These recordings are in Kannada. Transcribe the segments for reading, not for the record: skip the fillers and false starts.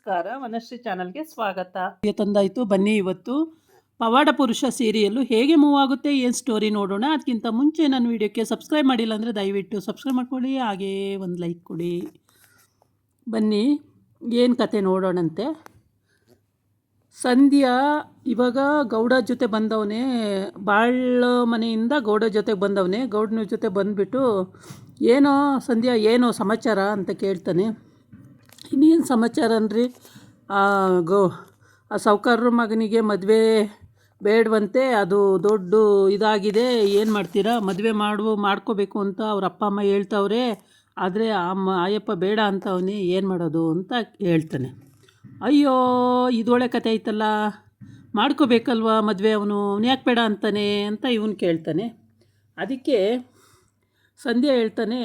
ನಮಸ್ಕಾರ, ವನಶ್ರೀ ಚಾನಲ್ಗೆ ಸ್ವಾಗತ. ತಂದಾಯಿತು, ಬನ್ನಿ ಇವತ್ತು ಪವಾಡ ಪುರುಷ ಸೀರಿಯಲ್ಲು ಹೇಗೆ ಮೂವ್ ಆಗುತ್ತೆ, ಏನು ಸ್ಟೋರಿ ನೋಡೋಣ. ಅದಕ್ಕಿಂತ ಮುಂಚೆ ನನ್ನ ವೀಡಿಯೋಕ್ಕೆ ಸಬ್ಸ್ಕ್ರೈಬ್ ಮಾಡಿಲ್ಲ ಅಂದರೆ ದಯವಿಟ್ಟು ಸಬ್ಸ್ಕ್ರೈಬ್ ಮಾಡ್ಕೊಳ್ಳಿ, ಹಾಗೇ ಒಂದು ಲೈಕ್ ಕೊಡಿ. ಬನ್ನಿ ಏನು ಕತೆ ನೋಡೋಣಂತೆ. ಸಂಧ್ಯಾ ಇವಾಗ ಗೌಡ ಜೊತೆ ಬಂದವನೇ, ಬಾಳ ಮನೆಯಿಂದ ಗೌಡ ಜೊತೆಗೆ ಬಂದವನೇ. ಗೌಡನ ಜೊತೆ ಬಂದುಬಿಟ್ಟು ಏನೋ ಸಂಧ್ಯಾ ಏನೋ ಸಮಾಚಾರ ಅಂತ ಕೇಳ್ತಾನೆ. ಇನ್ನೇನು ಸಮಾಚಾರ ಅನ್ರಿ, ಆ ಸಾವ್ಕಾರರ ಮಗನಿಗೆ ಮದುವೆ ಬೇಡವಂತೆ, ಅದು ದೊಡ್ಡ ಇದಾಗಿದೆ, ಏನು ಮಾಡ್ತೀರಾ, ಮದುವೆ ಮಾಡ್ಕೋಬೇಕು ಅಂತ ಅವ್ರ ಅಪ್ಪ ಅಮ್ಮ ಹೇಳ್ತವ್ರೆ, ಆದರೆ ಆಯಪ್ಪ ಬೇಡ ಅಂತವನೇ, ಏನು ಮಾಡೋದು ಅಂತ ಹೇಳ್ತಾನೆ. ಅಯ್ಯೋ ಇದೊಳ್ಳೆ ಕತೆ ಐತಲ್ಲ, ಮಾಡ್ಕೋಬೇಕಲ್ವ ಮದುವೆ, ಅವನು ಯಾಕೆ ಬೇಡ ಅಂತಾನೆ ಅಂತ ಇವನು ಕೇಳ್ತಾನೆ. ಅದಕ್ಕೆ ಸಂಧ್ಯಾ ಹೇಳ್ತಾನೆ,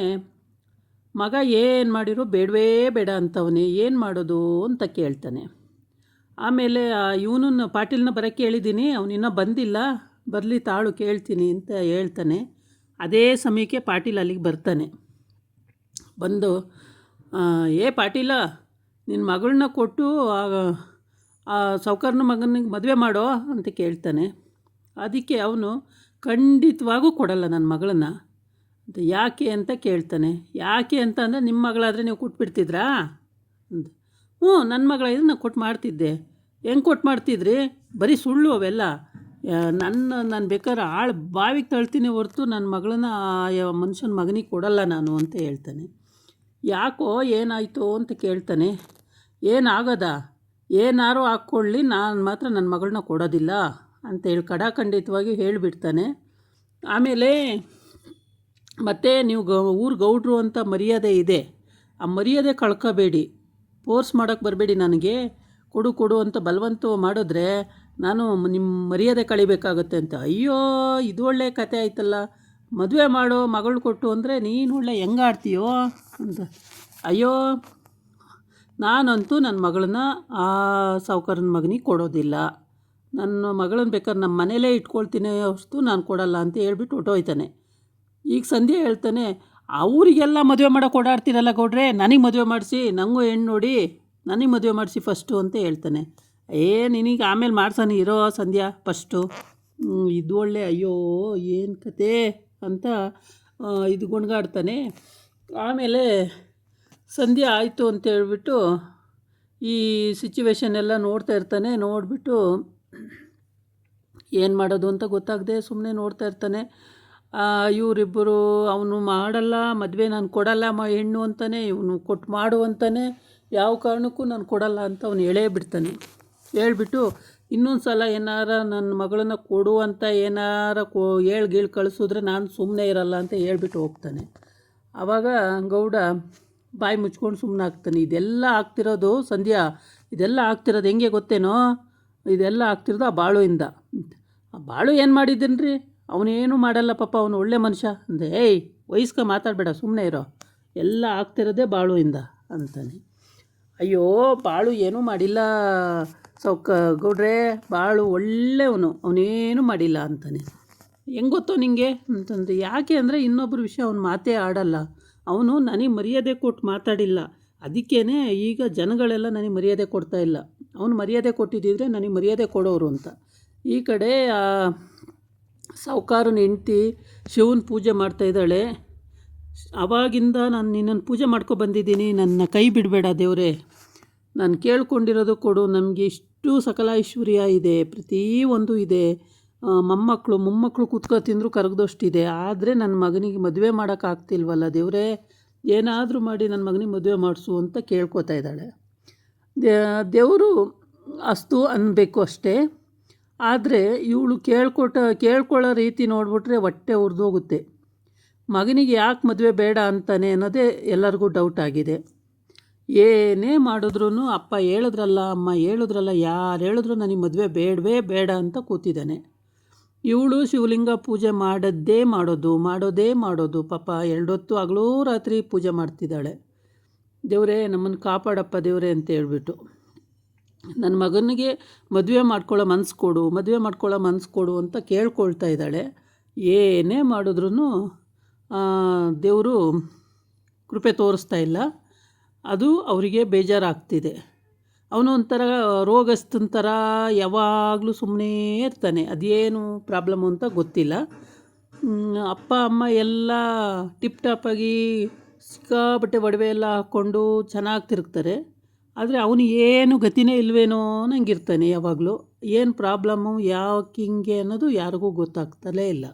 ಮಗ ಏನು ಮಾಡಿರೋ ಬೇಡವೇ ಬೇಡ ಅಂತವನೇ, ಏನು ಮಾಡೋದು ಅಂತ ಕೇಳ್ತಾನೆ. ಆಮೇಲೆ ಇವನನ್ನು ಪಾಟೀಲ್ನ ಬರೋಕ್ಕೆ ಹೇಳಿದ್ದೀನಿ, ಅವನಿನ್ನೂ ಬಂದಿಲ್ಲ, ಬರಲಿ ತಾಳು ಕೇಳ್ತೀನಿ ಅಂತ ಹೇಳ್ತಾನೆ. ಅದೇ ಸಮಯಕ್ಕೆ ಪಾಟೀಲ್ ಅಲ್ಲಿಗೆ ಬರ್ತಾನೆ. ಬಂದು ಪಾಟೀಲ, ನಿನ್ನ ಮಗಳನ್ನ ಕೊಟ್ಟು ಆ ಸಾವ್ಕಾರನ ಮಗನಿಗೆ ಮದುವೆ ಮಾಡೋ ಅಂತ ಕೇಳ್ತಾನೆ. ಅದಕ್ಕೆ ಅವನು ಖಂಡಿತವಾಗೂ ಕೊಡಲ್ಲ ನನ್ನ ಮಗಳನ್ನ ಅಂತ. ಯಾಕೆ ಅಂತ ಕೇಳ್ತಾನೆ. ಯಾಕೆ ಅಂತ ಅಂದರೆ, ನಿಮ್ಮ ಮಗಳಾದರೆ ನೀವು ಕೊಟ್ಬಿಡ್ತಿದ್ರಾ ಅಂತ. ನನ್ನ ಮಗಳಾದ್ರೆ ನಾನು ಕೊಟ್ಟು ಮಾಡ್ತಿದ್ದೆ. ಹೆಂಗೆ ಕೊಟ್ಟು ಮಾಡ್ತಿದ್ರಿ, ಬರೀ ಸುಳ್ಳು ಅವೆಲ್ಲ. ನಾನು ಬೇಕಾದ್ರೆ ಬಾವಿಗೆ ತಳ್ತೀನಿ ಹೊರತು ನನ್ನ ಮಗಳನ್ನ ಮನುಷ್ಯನ ಮಗನಿಗೆ ಕೊಡಲ್ಲ ನಾನು ಅಂತ ಹೇಳ್ತಾನೆ. ಯಾಕೋ ಏನಾಯಿತು ಅಂತ ಕೇಳ್ತಾನೆ. ಏನಾಗೋದ, ಏನಾರು ಹಾಕ್ಕೊಳ್ಳಿ, ನಾನು ಮಾತ್ರ ನನ್ನ ಮಗಳನ್ನ ಕೊಡೋದಿಲ್ಲ ಅಂತೇಳಿ ಖಡಾಖಂಡಿತವಾಗಿ ಹೇಳಿಬಿಡ್ತಾನೆ. ಆಮೇಲೆ ಮತ್ತು ನೀವು ಊರು ಗೌಡ್ರು ಅಂತ ಮರ್ಯಾದೆ ಇದೆ, ಆ ಮರ್ಯಾದೆ ಕಳ್ಕೋಬೇಡಿ, ಫೋರ್ಸ್ ಮಾಡೋಕ್ಕೆ ಬರಬೇಡಿ, ನನಗೆ ಕೊಡು ಅಂತ ಬಲವಂತ ಮಾಡಿದ್ರೆ ನಾನು ನಿಮ್ಮ ಮರ್ಯಾದೆ ಕಳಿಬೇಕಾಗುತ್ತೆ ಅಂತ. ಅಯ್ಯೋ ಇದು ಒಳ್ಳೆ ಕತೆ ಆಯ್ತಲ್ಲ, ಮದುವೆ ಮಾಡೋ ಮಗಳು ಕೊಟ್ಟು ಅಂದರೆ ನೀನು ಒಳ್ಳೆ ಹೆಂಗೆ ಆಡ್ತೀಯೋ ಅಂತ. ಅಯ್ಯೋ ನಾನಂತೂ ನನ್ನ ಮಗಳನ್ನ ಆ ಸಾವ್ಕಾರನ ಮಗನಿಗೆ ಕೊಡೋದಿಲ್ಲ, ನನ್ನ ಮಗಳನ್ನ ಬೇಕಾದ್ರೆ ನಮ್ಮ ಮನೇಲೇ ಇಟ್ಕೊಳ್ತೀನಿ ಅಷ್ಟು ನಾನು ಕೊಡಲ್ಲ ಅಂತ ಹೇಳ್ಬಿಟ್ಟು ಹೊಟ್ಟೋಯ್ತಾನೆ. ಈಗ ಸಂಧ್ಯಾ ಹೇಳ್ತಾನೆ, ಅವರಿಗೆಲ್ಲ ಮದುವೆ ಮಾಡೋಕೆ ಓಡಾಡ್ತೀರಲ್ಲ ಗೌಡ್ರೆ, ನನಗೆ ಮದುವೆ ಮಾಡಿಸಿ, ನನಗೂ ಹೆಣ್ಣು ನೋಡಿ ನನಗೆ ಮದುವೆ ಮಾಡಿಸಿ ಫಸ್ಟು ಅಂತ ಹೇಳ್ತಾನೆ. ನಿನಗೆ ಆಮೇಲೆ ಮಾಡ್ಸೋಣ ಇರೋ ಸಂಧ್ಯಾ ಫಸ್ಟು. ಇದು ಒಳ್ಳೆ, ಅಯ್ಯೋ ಏನು ಕತೆ ಅಂತ ಇದು ಗುಣ್ಗಾಡ್ತಾನೆ. ಆಮೇಲೆ ಸಂಧ್ಯಾ ಆಯಿತು ಅಂತ ಹೇಳ್ಬಿಟ್ಟು ಈ ಸಿಚುವೇಶನ್ ಎಲ್ಲ ನೋಡ್ತಾ ಇರ್ತಾನೆ. ನೋಡಿಬಿಟ್ಟು ಏನು ಮಾಡೋದು ಅಂತ ಗೊತ್ತಾಗದೆ ಸುಮ್ಮನೆ ನೋಡ್ತಾ ಇರ್ತಾನೆ. ಇವರಿಬ್ಬರು, ಅವನು ಮಾಡಲ್ಲ ಮದುವೆ, ನಾನು ಕೊಡಲ್ಲ ಹೆಣ್ಣು ಅಂತಾನೆ, ಇವನು ಕೊಟ್ಟು ಮಾಡು ಅಂತಾನೆ, ಯಾವ ಕಾರಣಕ್ಕೂ ನಾನು ಕೊಡಲ್ಲ ಅಂತ ಅವನು ಹೇಳೇ ಬಿಡ್ತಾನೆ. ಹೇಳ್ಬಿಟ್ಟು ಇನ್ನೊಂದು ಸಲ ಏನಾರ ನನ್ನ ಮಗಳನ್ನ ಕೊಡು ಅಂತ ಏನಾರ ಗೀಳು ಕಳಿಸಿದ್ರೆ ನಾನು ಸುಮ್ಮನೆ ಇರಲ್ಲ ಅಂತ ಹೇಳ್ಬಿಟ್ಟು ಹೋಗ್ತಾನೆ. ಆವಾಗ ಗೌಡ ಬಾಯಿ ಮುಚ್ಕೊಂಡು ಸುಮ್ಮನೆ ಆಗ್ತಾನೆ. ಇದೆಲ್ಲ ಆಗ್ತಿರೋದು ಸಂಧ್ಯಾ, ಇದೆಲ್ಲ ಆಗ್ತಿರೋದು ಹೆಂಗೆ ಗೊತ್ತೇನೋ, ಇದೆಲ್ಲ ಆಗ್ತಿರೋದು ಆ ಬಾಳುವಿಂದ. ಆ ಬಾಳು ಏನು ಮಾಡಿದ್ದೀನಿ ರೀ, ಅವನೇನು ಮಾಡಲ್ಲ ಪಾಪ, ಅವನು ಒಳ್ಳೆ ಮನುಷ್ಯ ಅಂದೆ. ವಯಸ್ಕ ಮಾತಾಡಬೇಡ, ಸುಮ್ಮನೆ ಇರೋ, ಎಲ್ಲ ಆಗ್ತಿರೋದೇ ಬಾಳುವಿಂದ ಅಂತಾನೆ. ಅಯ್ಯೋ ಬಾಳು ಏನೂ ಮಾಡಿಲ್ಲ ಗೌಡ್ರೆ, ಬಾಳು ಒಳ್ಳೆಯವನು, ಅವನೇನು ಮಾಡಿಲ್ಲ ಅಂತಾನೆ. ಹೆಂಗೆ ಗೊತ್ತೋ ನಿಂಗೆ ಅಂತಂದರೆ, ಯಾಕೆ ಅಂದರೆ ಇನ್ನೊಬ್ಬರ ವಿಷಯ ಅವನು ಮಾತೇ ಆಡಲ್ಲ, ಅವನು ನನಗೆ ಮರ್ಯಾದೆ ಕೊಟ್ಟು ಮಾತಾಡಿಲ್ಲ, ಅದಕ್ಕೇ ಈಗ ಜನಗಳೆಲ್ಲ ನನಗೆ ಮರ್ಯಾದೆ ಕೊಡ್ತಾಯಿಲ್ಲ. ಅವನು ಮರ್ಯಾದೆ ಕೊಟ್ಟಿದ್ದಿದ್ರೆ ನನಗೆ ಮರ್ಯಾದೆ ಕೊಡೋರು ಅಂತ. ಈ ಕಡೆ ಸಾವ್ಕಾರನ ಹೆಂಡ್ತಿ ಶಿವನ ಪೂಜೆ ಮಾಡ್ತಾಯಿದ್ದಾಳೆ. ಆವಾಗಿಂದ ನಾನು ನಿನ್ನನ್ನು ಪೂಜೆ ಬಂದಿದ್ದೀನಿ, ನನ್ನ ಕೈ ಬಿಡಬೇಡ ದೇವರೇ, ನಾನು ಕೇಳ್ಕೊಂಡಿರೋದು ಕೊಡು, ನಮಗೆ ಇಷ್ಟು ಸಕಲ ಐಶ್ವರ್ಯ ಇದೆ, ಪ್ರತಿಯೊಂದು ಇದೆ, ಮೊಮ್ಮಕ್ಕಳು ಕೂತ್ಕೊ ತಿಂದರೂ ಕರಗದಷ್ಟಿದೆ, ಆದರೆ ನನ್ನ ಮಗನಿಗೆ ಮದುವೆ ಮಾಡೋಕ್ಕಾಗ್ತಿಲ್ವಲ್ಲ ದೇವರೇ, ಏನಾದರೂ ಮಾಡಿ ನನ್ನ ಮಗನಿಗೆ ಮದುವೆ ಮಾಡಿಸು ಅಂತ ಕೇಳ್ಕೊತಾ ಇದ್ದಾಳೆ. ದೇವರು ಅಸ್ತು ಅನ್ನಬೇಕು ಅಷ್ಟೇ. ಆದರೆ ಇವಳು ಕೇಳ್ಕೊಳ್ಳೋ ರೀತಿ ನೋಡಿಬಿಟ್ರೆ ಹೊಟ್ಟೆ ಉರಿದೋಗುತ್ತೆ. ಮಗನಿಗೆ ಯಾಕೆ ಮದುವೆ ಬೇಡ ಅಂತಾನೆ ಅನ್ನೋದೇ ಎಲ್ಲರಿಗೂ ಡೌಟ್ ಆಗಿದೆ. ಏನೇ ಮಾಡಿದ್ರೂ ಅಪ್ಪ ಹೇಳಿದ್ರಲ್ಲ, ಅಮ್ಮ ಹೇಳಿದ್ರಲ್ಲ, ಯಾರು ಹೇಳಿದ್ರು ನನಗೆ ಮದುವೆ ಬೇಡವೇ ಬೇಡ ಅಂತ ಕೂತಿದ್ದಾನೆ. ಇವಳು ಶಿವಲಿಂಗ ಪೂಜೆ ಮಾಡೋದು ಪಾಪ, 2 ಹೊತ್ತು ಹಗಲೂ ರಾತ್ರಿ ಪೂಜೆ ಮಾಡ್ತಿದ್ದಾಳೆ. ದೇವರೇ ನಮ್ಮನ್ನು ಕಾಪಾಡಪ್ಪ ದೇವರೇ ಅಂತ ಹೇಳ್ಬಿಟ್ಟು. ನನ್ನ ಮಗನಿಗೆ ಮದುವೆ ಮಾಡ್ಕೊಳ್ಳೋ ಮನಸ್ಸು ಕೊಡು ಅಂತ ಕೇಳ್ಕೊಳ್ತಾ ಇದ್ದಾಳೆ. ಏನೇ ಮಾಡಿದ್ರೂ ದೇವರು ಕೃಪೆ ತೋರಿಸ್ತಾ ಇಲ್ಲ. ಅದು ಅವರಿಗೆ ಬೇಜಾರಾಗ್ತಿದೆ. ಅವನು ಒಂಥರ ರೋಗಸ್ಥನ ಥರ ಯಾವಾಗಲೂ ಸುಮ್ಮನೆ ಇರ್ತಾನೆ. ಅದೇನು ಪ್ರಾಬ್ಲಮ್ಮು ಅಂತ ಗೊತ್ತಿಲ್ಲ. ಅಪ್ಪ ಅಮ್ಮ ಎಲ್ಲ ಟಿಪ್ ಟಾಪಾಗಿ ಸಿಕ್ಕಾಪಟ್ಟೆ ಒಡವೆ ಎಲ್ಲ ಹಾಕ್ಕೊಂಡು ಚೆನ್ನಾಗಿ ತಿರುಗ್ತಾರೆ. ಆದರೆ ಅವನು ಏನು ಗತಿನೇ ಇಲ್ವೇನೋ ಅನ್ನಂಗಿರ್ತಾನೆ ಯಾವಾಗಲೂ. ಏನು ಪ್ರಾಬ್ಲಮ್ಮು ಯಾಕೆ ಹಿಂಗೆ ಅನ್ನೋದು ಯಾರಿಗೂ ಗೊತ್ತಾಗ್ತಲೇ ಇಲ್ಲ.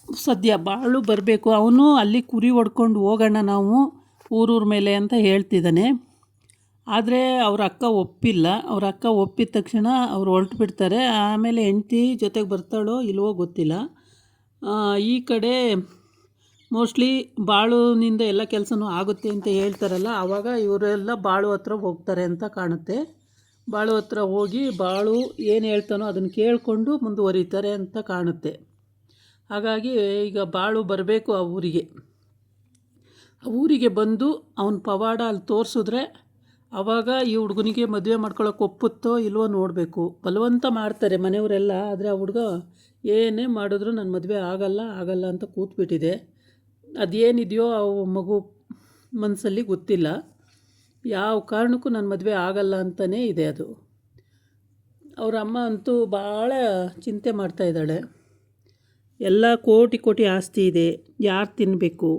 ಸದ್ಯ ಬಾಳು ಬರಬೇಕು. ಅವನು ಅಲ್ಲಿ ಕುರಿ ಹೊಡ್ಕೊಂಡು ಹೋಗೋಣ ನಾವು ಊರೂರ ಮೇಲೆ ಅಂತ ಹೇಳ್ತಿದ್ದಾನೆ. ಆದರೆ ಅವ್ರ ಅಕ್ಕ ಒಪ್ಪಿಲ್ಲ. ಅವ್ರ ಅಕ್ಕ ಒಪ್ಪಿದ ತಕ್ಷಣ ಅವ್ರು ಹೊರಟು ಬಿಡ್ತಾರೆ. ಆಮೇಲೆ ಹೆಂಡ್ತಿ ಜೊತೆಗೆ ಬರ್ತಾಳೋ ಇಲ್ವೋ ಗೊತ್ತಿಲ್ಲ. ಈ ಕಡೆ ಮೋಸ್ಟ್ಲಿ ಬಾಳುನಿಂದ ಎಲ್ಲ ಕೆಲಸನೂ ಆಗುತ್ತೆ ಅಂತ ಹೇಳ್ತಾರಲ್ಲ, ಆವಾಗ ಇವರೆಲ್ಲ ಬಾಳು ಹತ್ರ ಹೋಗ್ತಾರೆ ಅಂತ ಕಾಣುತ್ತೆ. ಬಾಳು ಹತ್ರ ಹೋಗಿ ಬಾಳು ಏನು ಹೇಳ್ತಾನೋ ಅದನ್ನು ಕೇಳಿಕೊಂಡು ಮುಂದುವರಿತಾರೆ ಅಂತ ಕಾಣುತ್ತೆ. ಹಾಗಾಗಿ ಈಗ ಬಾಳು ಬರಬೇಕು ಆ ಊರಿಗೆ ಬಂದು ಅವನ ಪವಾಡ ಅಲ್ಲಿ ತೋರಿಸಿದ್ರೆ ಆವಾಗ ಈ ಹುಡುಗನಿಗೆ ಮದುವೆ ಮಾಡ್ಕೊಳ್ಳೋಕೆ ಒಪ್ಪುತ್ತೋ ಇಲ್ವೋ ನೋಡಬೇಕು. ಬಲವಂತ ಮಾಡ್ತಾರೆ ಮನೆಯವರೆಲ್ಲ. ಆದರೆ ಆ ಹುಡುಗ ಏನೇ ಮಾಡಿದ್ರು ನನ್ನ ಮದುವೆ ಆಗಲ್ಲ ಅಂತ ಕೂತ್ಬಿಟ್ಟಿದೆ. ಅದೇನಿದೆಯೋ ಆ ಮಗು ಮನಸ್ಸಲ್ಲಿ ಗೊತ್ತಿಲ್ಲ. ಯಾವ ಕಾರಣಕ್ಕೂ ನನ್ನ ಮದುವೆ ಆಗಲ್ಲ ಅಂತಲೇ ಇದೆ ಅದು. ಅವರ ಅಮ್ಮ ಅಂತೂ ಭಾಳ ಚಿಂತೆ ಮಾಡ್ತಾಯಿದ್ದಾಳೆ. ಎಲ್ಲ ಕೋಟಿ ಆಸ್ತಿ ಇದೆ, ಯಾರು ತಿನ್ನಬೇಕು?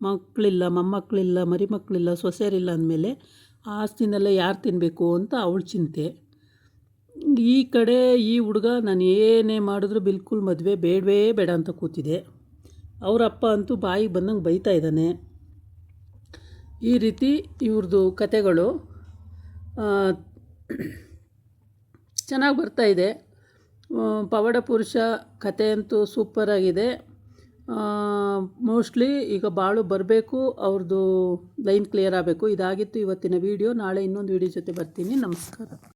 ಮಕ್ಕಳಿಲ್ಲ, ಮೊಮ್ಮಕ್ಕಳಿಲ್ಲ, ಮರಿಮಕ್ಕಳಿಲ್ಲ, ಸೊಸೆಯರಿಲ್ಲ ಅಂದಮೇಲೆ ಆ ಆಸ್ತಿನೆಲ್ಲ ಯಾರು ತಿನ್ನಬೇಕು ಅಂತ ಅವಳ ಚಿಂತೆ. ಈ ಕಡೆ ಈ ಹುಡುಗ ನಾನು ಏನೇ ಮಾಡಿದ್ರು ಬಿಲ್ಕುಲ್ ಮದುವೆ ಬೇಡವೇ ಬೇಡ ಅಂತ ಕೂತಿದೆ. ಅವರಪ್ಪ ಅಂತೂ ಬಾಯಿಗೆ ಬಂದಂಗೆ ಬೈತಾ ಇದ್ದಾನೆ. ಈ ರೀತಿ ಇವ್ರದ್ದು ಕತೆಗಳು ಚೆನ್ನಾಗಿ ಬರ್ತಾಯಿದೆ. ಪವಾಡ ಪುರುಷ ಕತೆ ಅಂತೂ ಸೂಪರಾಗಿದೆ. ಮೋಸ್ಟ್ಲಿ ಈಗ ಬಾಳು ಬರಬೇಕು, ಅವ್ರದ್ದು ಲೈನ್ ಕ್ಲಿಯರ್ ಆಗಬೇಕು. ಇದಾಗಿತ್ತು ಇವತ್ತಿನ ವೀಡಿಯೋ. ನಾಳೆ ಇನ್ನೊಂದು ವೀಡಿಯೋ ಜೊತೆ ಬರ್ತೀನಿ. ನಮಸ್ಕಾರ.